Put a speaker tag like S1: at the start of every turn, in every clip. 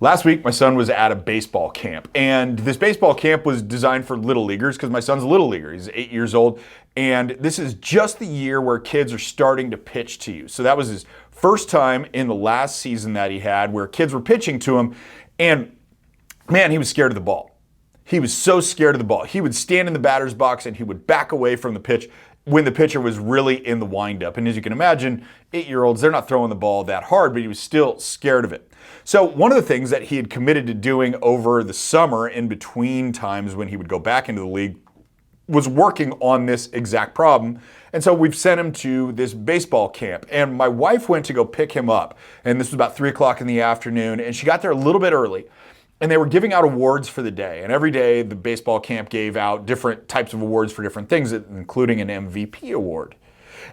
S1: Last week, my son was at a baseball camp, and this baseball camp was designed for little leaguers because my son's a little leaguer. He's 8 years old, and this is just the year where kids are starting to pitch to you. So that was his first time in the last season that he had where kids were pitching to him, and man, he was scared of the ball. He was so scared of the ball. He would stand in the batter's box and he would back away from the pitch when the pitcher was really in the windup. And as you can imagine, 8-year-olds, they're not throwing the ball that hard, but he was still scared of it. So one of the things that he had committed to doing over the summer in between times when he would go back into the league was working on this exact problem. And so we've sent him to this baseball camp. And my wife went to go pick him up. And this was about 3 o'clock in the afternoon. And she got there a little bit early. And they were giving out awards for the day. And every day the baseball camp gave out different types of awards for different things, including an MVP award.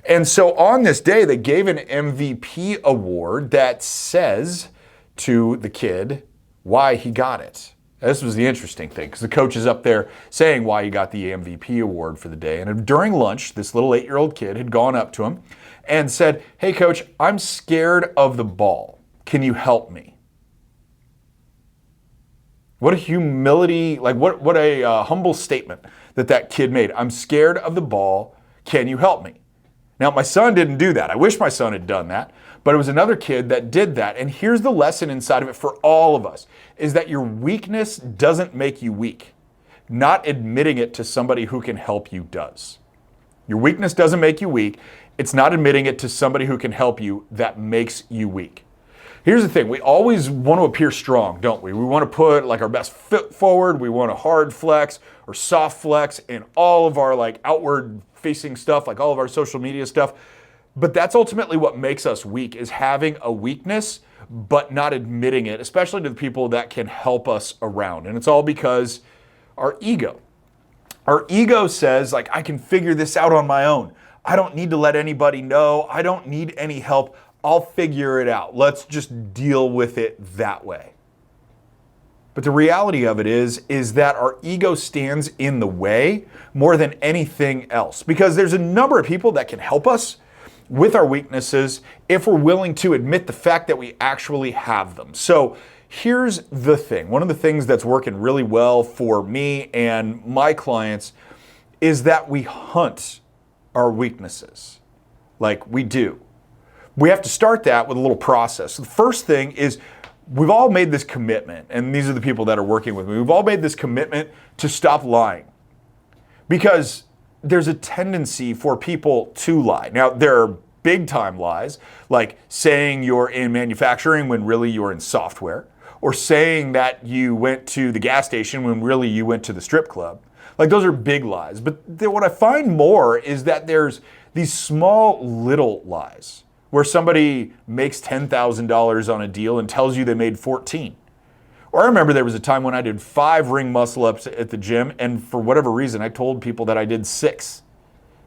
S1: And so on this day, they gave an MVP award that says to the kid why he got it. This was the interesting thing because the coach is up there saying why he got the MVP award for the day. And during lunch, this little 8-year-old kid had gone up to him and said, "Hey coach, I'm scared of the ball. Can you help me?" What a humility, like what a humble statement that kid made. "I'm scared of the ball. Can you help me?" Now, my son didn't do that. I wish my son had done that, but it was another kid that did that. And here's the lesson inside of it for all of us, is that your weakness doesn't make you weak. Not admitting it to somebody who can help you does. Your weakness doesn't make you weak. It's not admitting it to somebody who can help you that makes you weak. Here's the thing, we always want to appear strong, don't we? We want to put like our best foot forward. We want a hard flex or soft flex in all of our like outward facing stuff, like all of our social media stuff. But that's ultimately what makes us weak, is having a weakness, but not admitting it, especially to the people that can help us around. And it's all because our ego. Our ego says, like, I can figure this out on my own. I don't need to let anybody know. I don't need any help. I'll figure it out. Let's just deal with it that way. But the reality of it is that our ego stands in the way more than anything else, because there's a number of people that can help us with our weaknesses if we're willing to admit the fact that we actually have them. So here's the thing. One of the things that's working really well for me and my clients is that we hunt our weaknesses like we do. We have to start that with a little process. So the first thing is we've all made this commitment, and these are the people that are working with me. We've all made this commitment to stop lying because there's a tendency for people to lie. Now, there are big time lies, like saying you're in manufacturing when really you're in software, or saying that you went to the gas station when really you went to the strip club. Like, those are big lies. But what I find more is that there's these small little lies where somebody makes $10,000 on a deal and tells you they made 14. Or I remember there was a time when I did 5 ring muscle ups at the gym, and for whatever reason, I told people that I did 6.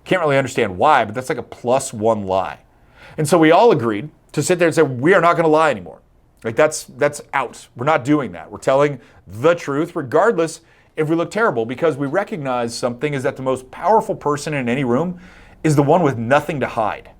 S1: Can't really understand why, but that's like a +1 lie. And so we all agreed to sit there and say, we are not gonna lie anymore. Like that's out. We're not doing that. We're telling the truth regardless if we look terrible, because we recognize something is that the most powerful person in any room is the one with nothing to hide.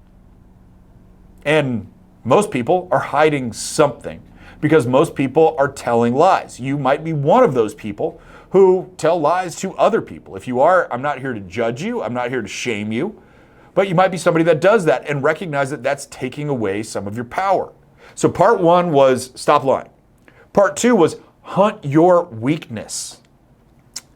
S1: And most people are hiding something because most people are telling lies. You might be one of those people who tell lies to other people. If you are, I'm not here to judge you. I'm not here to shame you. But you might be somebody that does that and recognize that that's taking away some of your power. So part 1 was stop lying. Part 2 was hunt your weakness.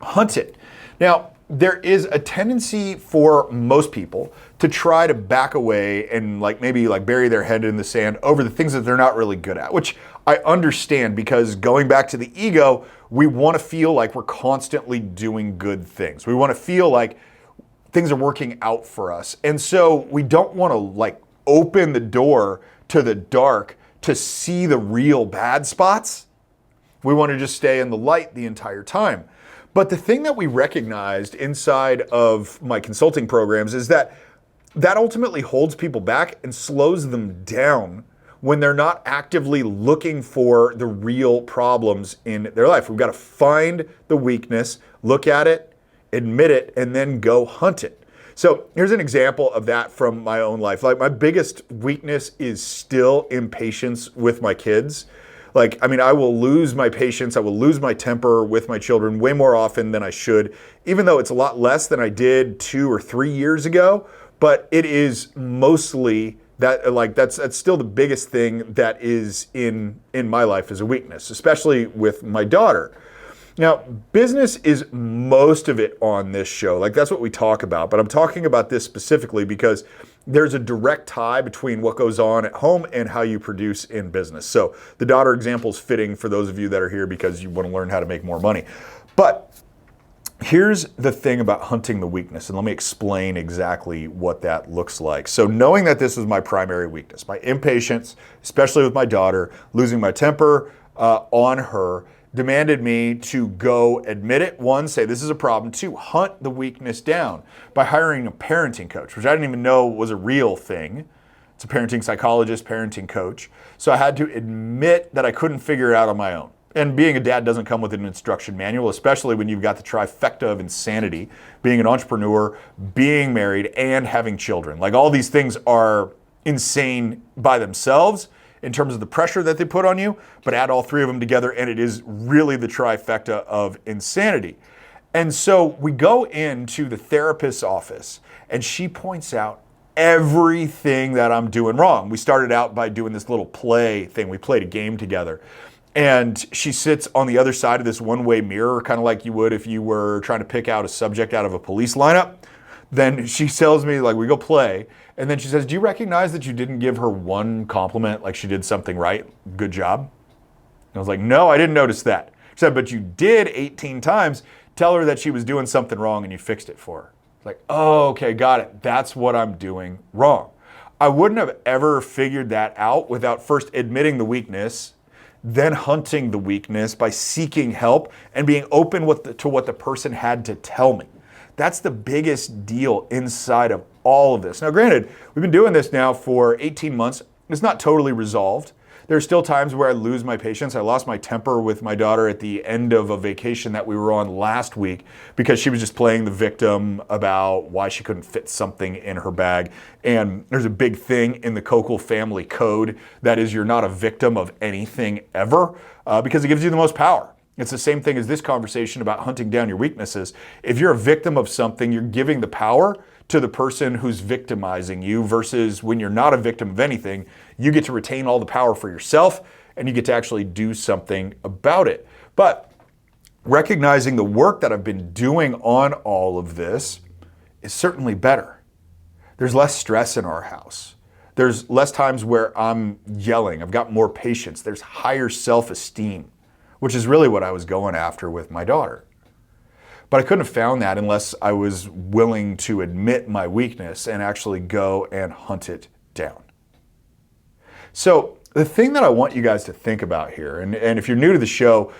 S1: Hunt it. Now, there is a tendency for most people to try to back away and maybe bury their head in the sand over the things that they're not really good at, which I understand, because going back to the ego, we want to feel like we're constantly doing good things. We want to feel like things are working out for us. And so we don't want to open the door to the dark to see the real bad spots. We want to just stay in the light the entire time. But the thing that we recognized inside of my consulting programs is that ultimately holds people back and slows them down when they're not actively looking for the real problems in their life. We've got to find the weakness, look at it, admit it, and then go hunt it. So here's an example of that from my own life. My biggest weakness is still impatience with my kids. Like, I mean, I will lose my patience. I will lose my temper with my children way more often than I should, even though it's a lot less than I did 2 or 3 years ago. But it is mostly that, like, that's still the biggest thing that is in my life as a weakness, especially with my daughter. Now, business is most of it on this show. Like, that's what we talk about. But I'm talking about this specifically because there's a direct tie between what goes on at home and how you produce in business. So the daughter example is fitting for those of you that are here because you want to learn how to make more money. But here's the thing about hunting the weakness, and let me explain exactly what that looks like. So knowing that this is my primary weakness, my impatience, especially with my daughter, losing my temper on her, demanded me to go admit it. 1, say this is a problem. 2, hunt the weakness down by hiring a parenting coach, which I didn't even know was a real thing. It's a parenting psychologist, parenting coach. So I had to admit that I couldn't figure it out on my own. And being a dad doesn't come with an instruction manual, especially when you've got the trifecta of insanity, being an entrepreneur, being married, and having children. Like, all these things are insane by themselves in terms of the pressure that they put on you, but add all 3 of them together and it is really the trifecta of insanity. And so we go into the therapist's office and she points out everything that I'm doing wrong. We started out by doing this little play thing. We played a game together. And she sits on the other side of this one-way mirror, kind of like you would if you were trying to pick out a subject out of a police lineup. Then she tells me, like, we go play. And then she says, do you recognize that you didn't give her one compliment, like she did something right? Good job. And I was like, no, I didn't notice that. She said, but you did 18 times tell her that she was doing something wrong and you fixed it for her. Like, oh, okay, got it. That's what I'm doing wrong. I wouldn't have ever figured that out without first admitting the weakness, then hunting the weakness by seeking help and being open to what the person had to tell me. That's the biggest deal inside of all of this. Now, granted, we've been doing this now for 18 months. It's not totally resolved. There's still times where I lose my patience. I lost my temper with my daughter at the end of a vacation that we were on last week because she was just playing the victim about why she couldn't fit something in her bag. And there's a big thing in the Kokol family code that is you're not a victim of anything ever because it gives you the most power. It's the same thing as this conversation about hunting down your weaknesses. If you're a victim of something, you're giving the power to the person who's victimizing you versus when you're not a victim of anything, you get to retain all the power for yourself and you get to actually do something about it. But recognizing the work that I've been doing on all of this is certainly better. There's less stress in our house. There's less times where I'm yelling. I've got more patience. There's higher self-esteem, which is really what I was going after with my daughter. But I couldn't have found that unless I was willing to admit my weakness and actually go and hunt it down. So the thing that I want you guys to think about here, and if you're new to the show,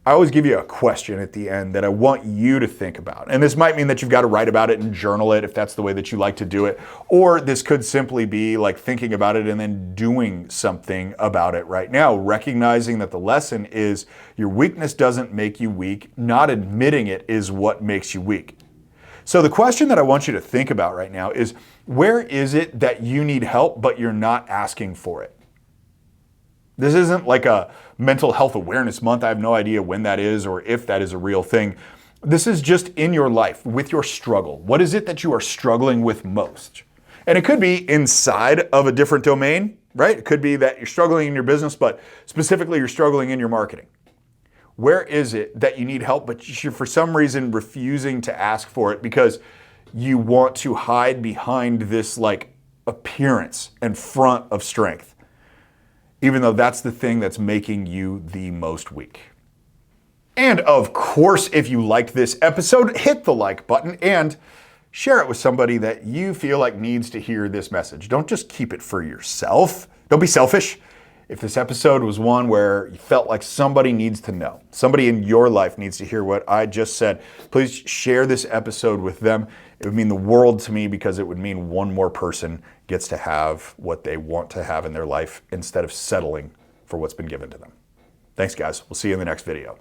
S1: I always give you a question at the end that I want you to think about. And this might mean that you've got to write about it and journal it if that's the way that you like to do it. Or this could simply be like thinking about it and then doing something about it right now, recognizing that the lesson is your weakness doesn't make you weak. Not admitting it is what makes you weak. So the question that I want you to think about right now is, where is it that you need help but you're not asking for it? This isn't like a mental health awareness month. I have no idea when that is or if that is a real thing. This is just in your life with your struggle. What is it that you are struggling with most? And it could be inside of a different domain, right? It could be that you're struggling in your business, but specifically you're struggling in your marketing. Where is it that you need help, but you're for some reason refusing to ask for it because you want to hide behind this like appearance and front of strength? Even though that's the thing that's making you the most weak. And of course, if you liked this episode, hit the like button and share it with somebody that you feel like needs to hear this message. Don't just keep it for yourself. Don't be selfish. If this episode was one where you felt like somebody needs to know, somebody in your life needs to hear what I just said, please share this episode with them. It would mean the world to me because it would mean one more person gets to have what they want to have in their life instead of settling for what's been given to them. Thanks, guys. We'll see you in the next video.